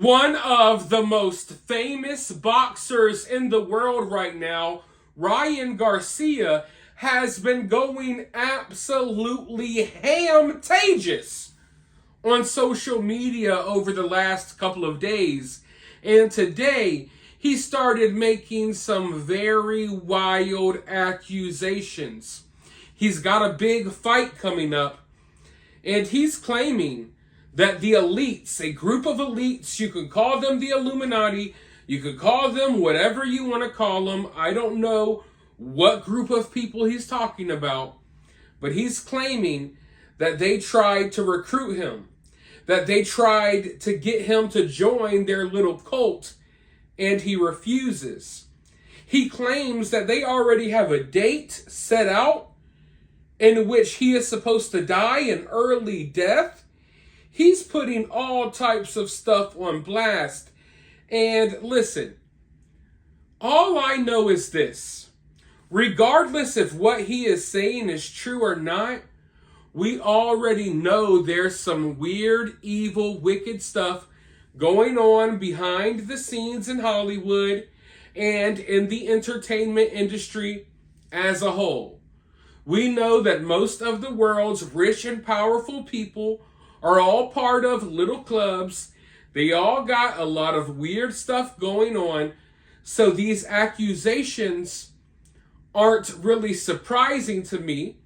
One of the most famous boxers in the world right now, Ryan Garcia, has been going absolutely ham-tageous on social media over the last couple of days. And today, he started making some very wild accusations. He's got a big fight coming up, and he's claiming that the elites, a group of elites, you can call them the Illuminati, you could call them whatever you want to call them. I don't know what group of people he's talking about, but he's claiming that they tried to recruit him, that they tried to get him to join their little cult, and he refuses. He claims that they already have a date set out in which he is supposed to die an early death. He's putting all types of stuff on blast. And listen, all I know is this. Regardless if what he is saying is true or not, we already know there's some weird, evil, wicked stuff going on behind the scenes in Hollywood and in the entertainment industry as a whole. We know that most of the world's rich and powerful people are all part of little clubs. They all got a lot of weird stuff going on. So these accusations aren't really surprising to me.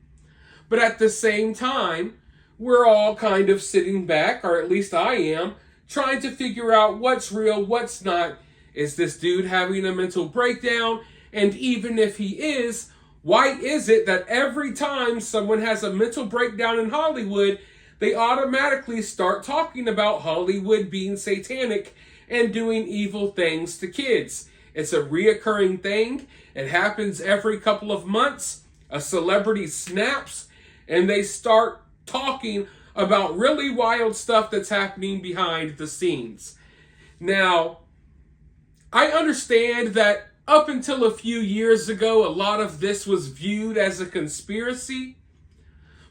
But at the same time, we're all kind of sitting back, or at least I am, trying to figure out what's real, what's not. Is this dude having a mental breakdown? And even if he is, why is it that every time someone has a mental breakdown in Hollywood, they automatically start talking about Hollywood being satanic and doing evil things to kids? It's a reoccurring thing. It happens every couple of months. A celebrity snaps and they start talking about really wild stuff that's happening behind the scenes. Now, I understand that up until a few years ago, a lot of this was viewed as a conspiracy.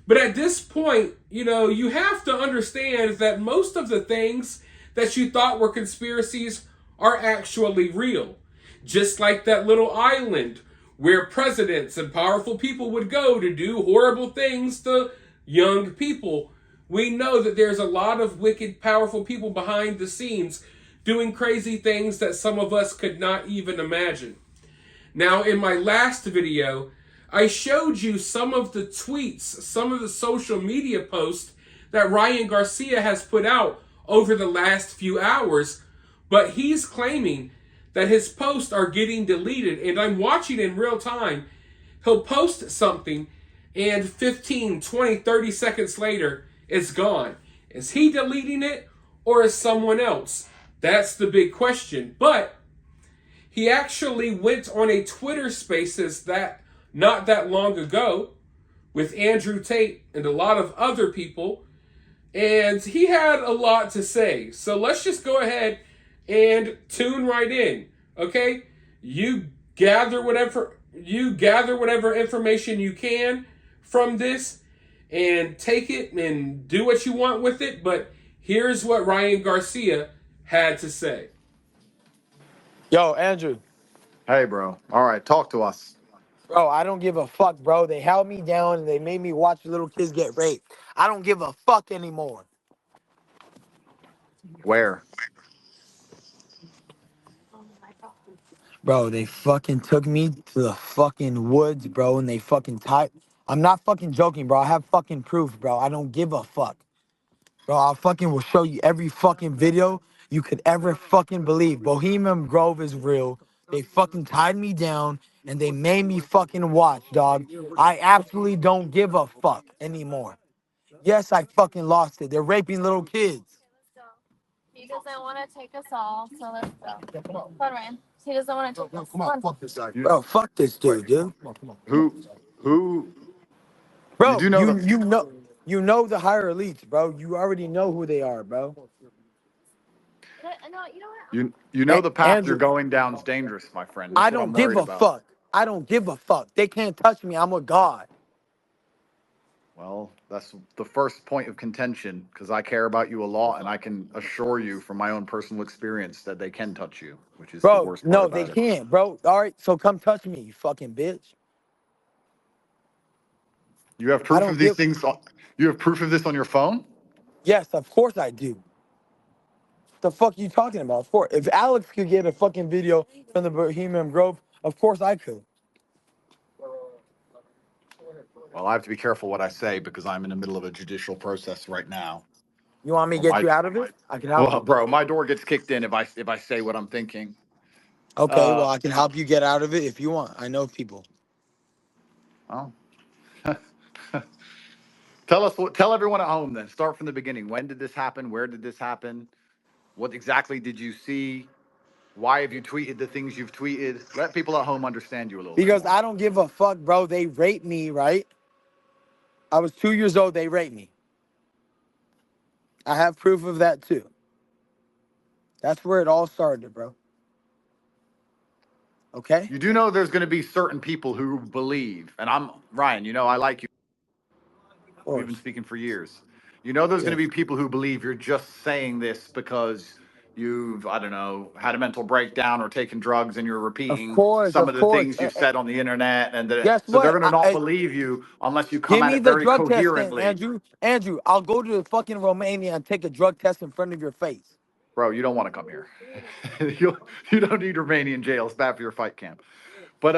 But at this point, you have to understand that most of the things that you thought were conspiracies are actually real. Just like that little island where presidents and powerful people would go to do horrible things to young people. We know that there's a lot of wicked, powerful people behind the scenes doing crazy things that some of us could not even imagine. Now, in my last video, I showed you some of the tweets, some of the social media posts that Ryan Garcia has put out over the last few hours, but he's claiming that his posts are getting deleted, and I'm watching in real time. He'll post something, and 15, 20, 30 seconds later, it's gone. Is he deleting it, or is someone else? That's the big question. But he actually went on a Twitter Spaces not that long ago with Andrew Tate and a lot of other people, and he had a lot to say. So let's just go ahead and tune right in, okay? You gather whatever information you can from this and take it and do what you want with it, but here's what Ryan Garcia had to say. Yo, Andrew. Hey, bro. All right, talk to us. Bro, I don't give a fuck, bro. They held me down and they made me watch little kids get raped. I don't give a fuck anymore. Where? Bro, they fucking took me to the fucking woods, bro, and they fucking tied. I'm not fucking joking, bro. I have fucking proof, bro. I don't give a fuck. Bro, I fucking will show you every fucking video you could ever fucking believe. Bohemian Grove is real. They fucking tied me down and they made me fucking watch, dog. I absolutely don't give a fuck anymore. Yes, I fucking lost it. They're raping little kids. He doesn't want to take us all, so let's go. Come on, Ryan. He doesn't want to take us. Come on, fuck this guy. Bro, fuck this dude, dude. Who? You Bro, do know the. you know the higher elites, bro. You already know who they are, bro. No, you know what? You know the path Andrew, you're going down is dangerous, my friend. That's I what I'm don't give worried a about. fuck. I don't give a fuck. They can't touch me. I'm with God. Well, that's the first point of contention because I care about you a lot, and I can assure you from my own personal experience that they can touch you, which is the Bro, worst part no, they about it. can't, bro. All right, so come touch me, you fucking bitch. You have I proof don't of these give. things. You have proof of this on your phone? Yes, of course I do. The fuck you talking about? Of course. If Alex could get a fucking video from the Bohemian Grove, of course I could. Well, I have to be careful what I say because I'm in the middle of a judicial process right now. You want me to Or get my, you out of it? I can help well, you. bro, my door gets kicked in if I say what I'm thinking. Okay, well Uh, I can help you get out of it if you want. I know people. oh. Tell everyone at home then. Start from the beginning. When did this happen? Where did this happen? What exactly did you see? Why have you tweeted the things you've tweeted? Let people at home understand you a little bit Because more. I don't give a fuck, bro. They raped me, right? I was 2 years old, they raped me. I have proof of that too. That's where it all started, bro. Okay? You do know there's going to be certain people who believe, and I'm Ryan, you know, I like you. Of We've been course. speaking for years. You know, there's going to Yes. be people who believe you're just saying this because you've, I don't know, had a mental breakdown or taken drugs and you're Of repeating course, some of of the course. things you've said on the internet. And Guess so they're what? going to not believe you unless you come Give at me it the very drug test then, coherently. Andrew. Andrew, I'll go to fucking Romania and take a drug test in front of your face. Bro, you don't want to come here. you, you don't need Romanian jail. It's bad for your fight camp. But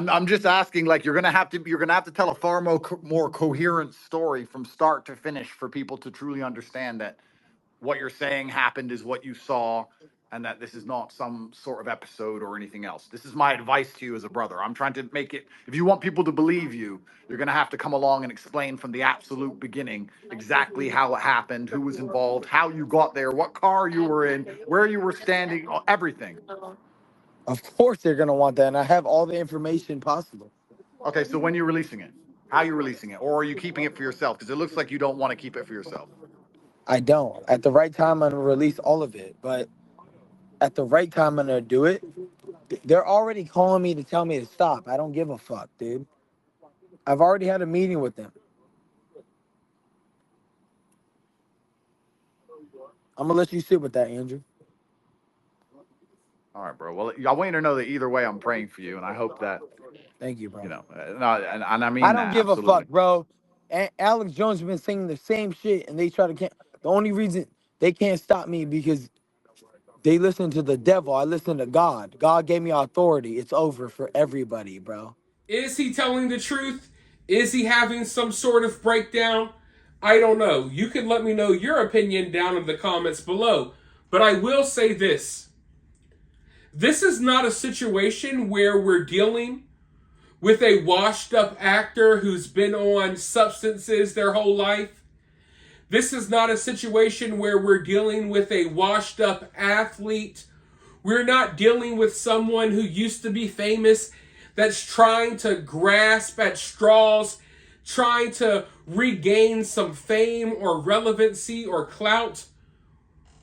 I'm just asking, like you're gonna have to tell a far more coherent story from start to finish for people to truly understand that what you're saying happened is what you saw, and that this is not some sort of episode or anything else. This is my advice to you as a brother. I'm trying to make it. If you want people to believe you, you're gonna have to come along and explain from the absolute beginning exactly how it happened, who was involved, how you got there, what car you were in, where you were standing, everything. Of course they're gonna want that, and I have all the information possible. Okay, so when you're releasing it, how you releasing it, or are you keeping it for yourself? Because it looks like you don't want to keep it for yourself. I don't. At the right time, I'm gonna release all of it. But at the right time, I'm gonna do it. They're already calling me to tell me to stop. I don't give a fuck, dude. I've already had a meeting with them. I'm gonna let you sit with that, Andrew. All right, bro. Well, I want you to know that either way, I'm praying for you, and I hope that Thank you, bro. no, and I I mean don't that give a absolutely. fuck, bro. Alex Jones has been singing the same shit, and they try to can't. The only reason they can't stop me because they listen to the devil. I listen to God. God gave me authority. It's over for everybody, bro. Is he telling the truth? Is he having some sort of breakdown? I don't know. You can let me know your opinion down in the comments below. But I will say this. This is not a situation where we're dealing with a washed up actor who's been on substances their whole life. This is not a situation where we're dealing with a washed up athlete. We're not dealing with someone who used to be famous that's trying to grasp at straws, trying to regain some fame or relevancy or clout.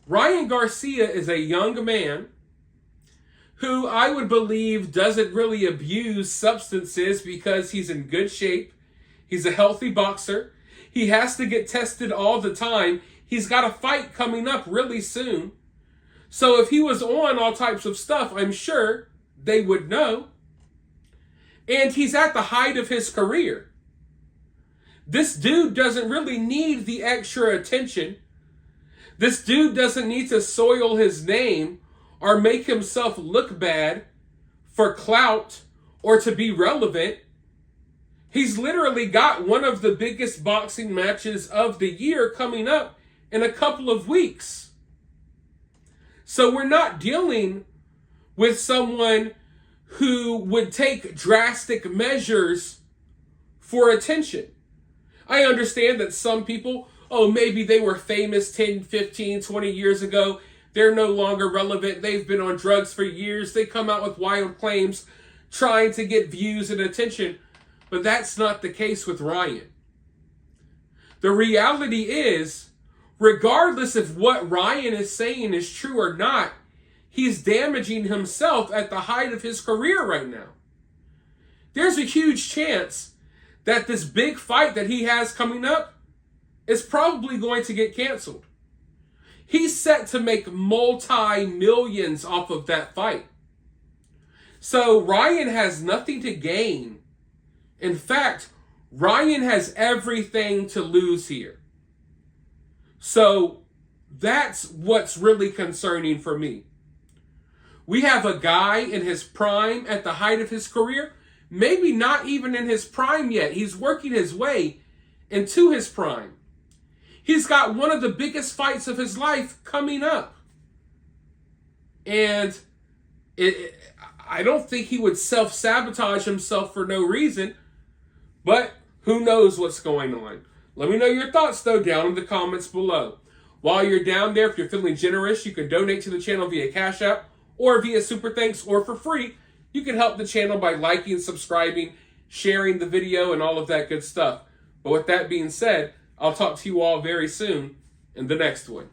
Ryan Garcia is a young man who I would believe doesn't really abuse substances because he's in good shape. He's a healthy boxer. He has to get tested all the time. He's got a fight coming up really soon. So if he was on all types of stuff, I'm sure they would know. And he's at the height of his career. This dude doesn't really need the extra attention. This dude doesn't need to soil his name or make himself look bad for clout or to be relevant. He's literally got one of the biggest boxing matches of the year coming up in a couple of weeks. So we're not dealing with someone who would take drastic measures for attention. I understand that some people, oh, maybe they were famous 10, 15, 20 years ago. They're no longer relevant. They've been on drugs for years. They come out with wild claims trying to get views and attention. But that's not the case with Ryan. The reality is, regardless of what Ryan is saying is true or not, he's damaging himself at the height of his career right now. There's a huge chance that this big fight that he has coming up is probably going to get canceled. He's set to make multi-millions off of that fight. So Ryan has nothing to gain. In fact, Ryan has everything to lose here. So that's what's really concerning for me. We have a guy in his prime at the height of his career, maybe not even in his prime yet. He's working his way into his prime. He's got one of the biggest fights of his life coming up. And I don't think he would self-sabotage himself for no reason, but who knows what's going on. Let me know your thoughts, though, down in the comments below. While you're down there, if you're feeling generous, you can donate to the channel via CashApp or via Super Thanks, or for free. You can help the channel by liking, subscribing, sharing the video, and all of that good stuff. But with that being said, I'll talk to you all very soon in the next one.